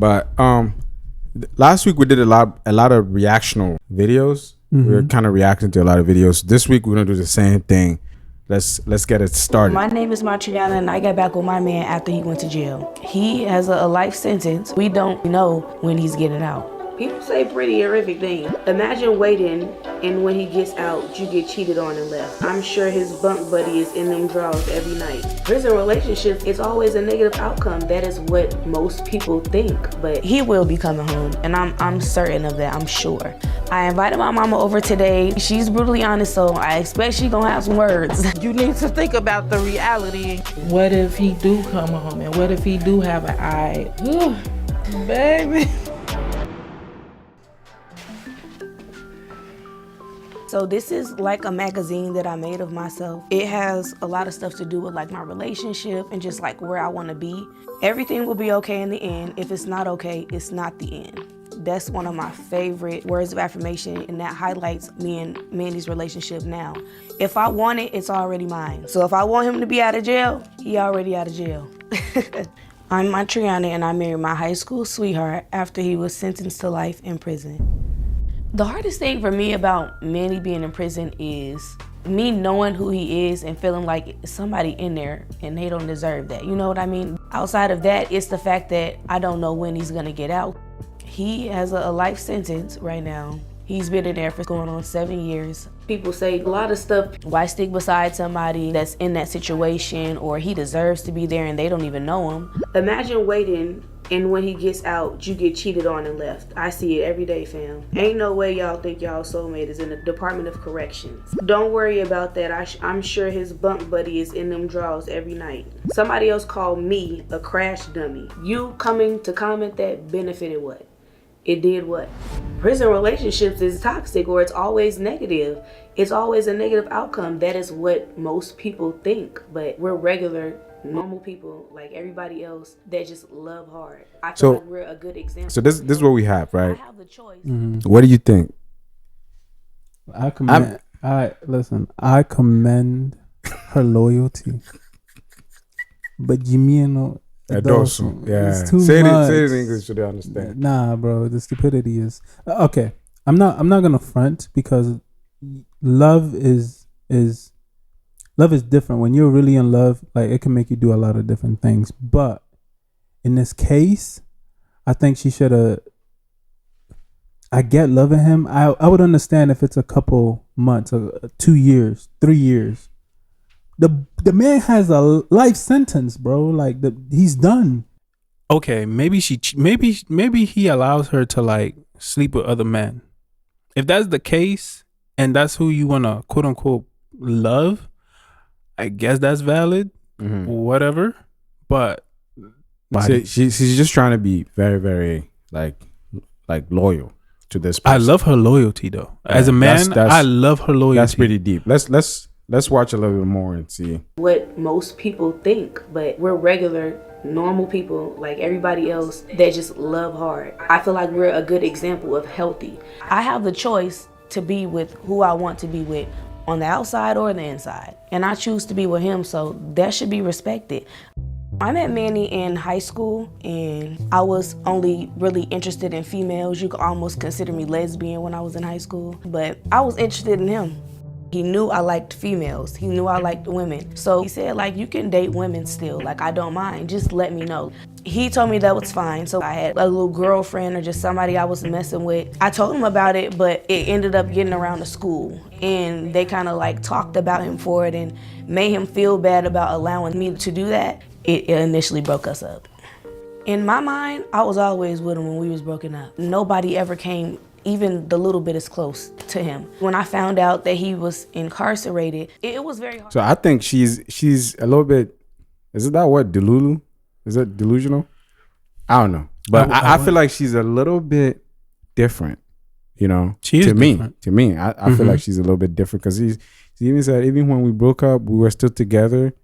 But last week we did a lot of reactional videos. We were kind of reacting to a lot of videos. This week we're gonna do the same thing. Let's get it started. My name is Martriana, and I got back with my man after he went to jail. He has a life sentence. We don't know when he's getting out. People say pretty horrific things. Imagine waiting, and when he gets out, you get cheated on and left. I'm sure his bunk buddy is in them draws every night. Prison relationships, it's always a negative outcome. That is what most people think. But he will be coming home, and I'm certain of that. I'm sure. I invited my mama over today. She's brutally honest, so I expect she gonna have some words. You need to think about the reality. What if he do come home, and what if he do have an eye? Ooh, baby. So this is like a magazine that I made of myself. It has a lot of stuff to do with like my relationship and just like where I want to be. Everything will be okay in the end. If it's not okay, it's not the end. That's one of my favorite words of affirmation, and that highlights me and Mandy's relationship now. If I want it, it's already mine. So if I want him to be out of jail, he already out of jail. I'm Martriana, and I married my high school sweetheart after he was sentenced to life in prison. The hardest thing for me about Manny being in prison is me knowing who he is and feeling like somebody in there and they don't deserve that. You know what I mean? Outside of that, it's the fact that I don't know when he's gonna get out. He has a life sentence right now. He's been in there for going on 7 years. People say a lot of stuff. Why stick beside somebody that's in that situation, or he deserves to be there and they don't even know him? Imagine waiting, and when he gets out, you get cheated on and left. I see it every day, fam. Ain't no way y'all think y'all soulmate is in the Department of Corrections. Don't worry about that. I'm sure his bunk buddy is in them draws every night. Somebody else called me a crash dummy. You coming to comment that benefited what? It did what? Prison relationships is toxic, or it's always negative. It's always a negative outcome. That is what most people think, but we're regular, normal people like everybody else that just love hard. I feel like we're a good example. So this is what we have, right? I have the choice. What do you think? I commend her loyalty. But Jimmy, Adulson. Yeah. It's too say it much. in English so they understand. Nah, bro, the stupidity is okay. I'm not gonna front, because love is different. When you're really in love, like, it can make you do a lot of different things. But in this case, I think she should have. I get loving him. I would understand if it's a couple months, 2 years, 3 years. The man has a life sentence, bro. Like, he's done. Okay, maybe he allows her to like sleep with other men. If that's the case, and that's who you wanna quote unquote love, I guess that's valid. Whatever. But She's just trying to be very, very like loyal to this person. I love her loyalty though. As a man, I love her loyalty. That's pretty deep. Let's watch a little bit more and see what most people think, but we're regular, normal people like everybody else that just love hard. I feel like we're a good example of healthy. I have the choice to be with who I want to be with on the outside or the inside, and I choose to be with him, so that should be respected. I met Manny in high school, and I was only really interested in females. You could almost consider me lesbian when I was in high school, but I was interested in him. He knew I liked females. He knew I liked women. So he said, like, you can date women still. Like, I don't mind. Just let me know. He told me that was fine. So I had a little girlfriend or just somebody I was messing with. I told him about it, but it ended up getting around the school. And they kind of like talked about him for it and made him feel bad about allowing me to do that. It initially broke us up. In my mind, I was always with him when we was broken up. Nobody ever came even the little bit as close to him. When I found out that he was incarcerated, it was very hard. So I think she's a little bit, is it that word, delulu? Is it delusional? I don't know. But I feel like she's a little bit different, you know, to me. I feel like she's a little bit different, because he even said, even when we broke up, we were still together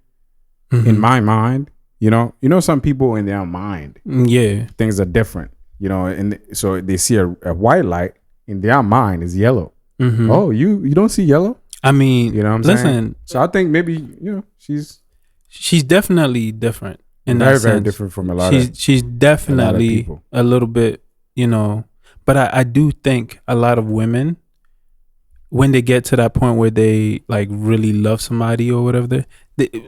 in my mind. You know, some people in their mind, things are different. You know, and so they see a white light, in their mind is yellow. Oh, you don't see yellow? I mean, you know what I'm saying? So I think maybe, she's definitely different. in very that sense. very different from a lot of she's definitely people. a little bit, but I do think a lot of women, when they get to that point where they like really love somebody or whatever,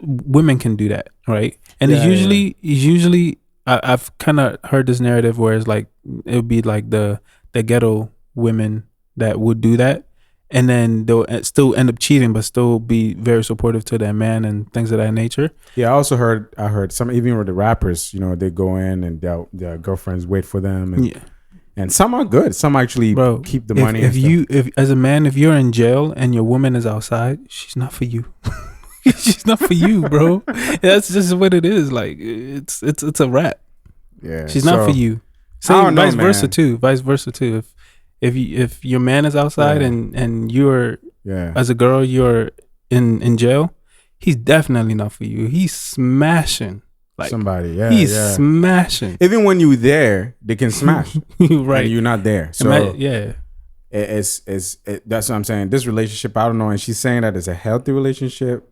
women can do that, right? And it's usually I've kind of heard this narrative where it's like it would be like the ghetto women that would do that, and then they'll still end up cheating but still be very supportive to their man and things of that nature. Yeah, I heard some, even with the rappers, they go in and their girlfriends wait for them, and some are good, some actually keep the money. If as a man, if you're in jail and your woman is outside, she's not for you. She's not for you, bro. That's just what it is. Like it's a wrap. Yeah, she's not for you. Same vice versa too. Vice versa too. If your man is outside and you're as a girl you're in jail, he's definitely not for you. He's smashing like somebody. Yeah, he's smashing. Even when you're there, they can smash. Right, and you're not there. So it's that's what I'm saying. This relationship, I don't know. And she's saying that it's a healthy relationship.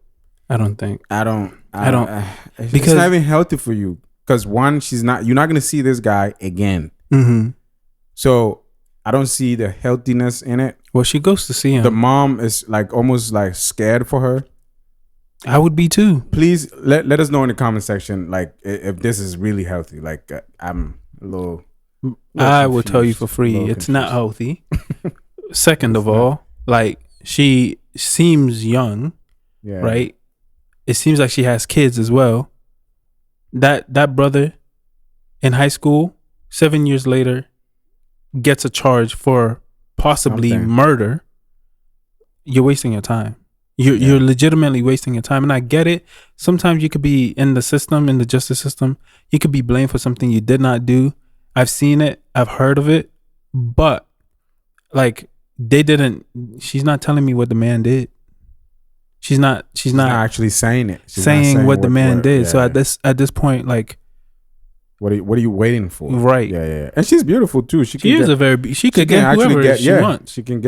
I don't think. I don't. Because it's not even healthy for you. Because one, you're not gonna see this guy again. Mm-hmm. So I don't see the healthiness in it. Well, she goes to see him. The mom is like almost like scared for her. I would be too. Please let us know in the comment section, like if this is really healthy. Like I'm a little I will tell you for free, it's not healthy. Second of all, like she seems young, right? It seems like she has kids as well. That brother in high school, 7 years later, gets a charge for possibly murder. You're wasting your time. You're legitimately wasting your time. And I get it. Sometimes you could be in the system, in the justice system. You could be blamed for something you did not do. I've seen it. I've heard of it. But like she's not telling me what the man did. She's not actually saying it. She's saying what the man did. So at this point, like, what are you waiting for? Right. Yeah. And she's beautiful too. She could get whoever she wants. She can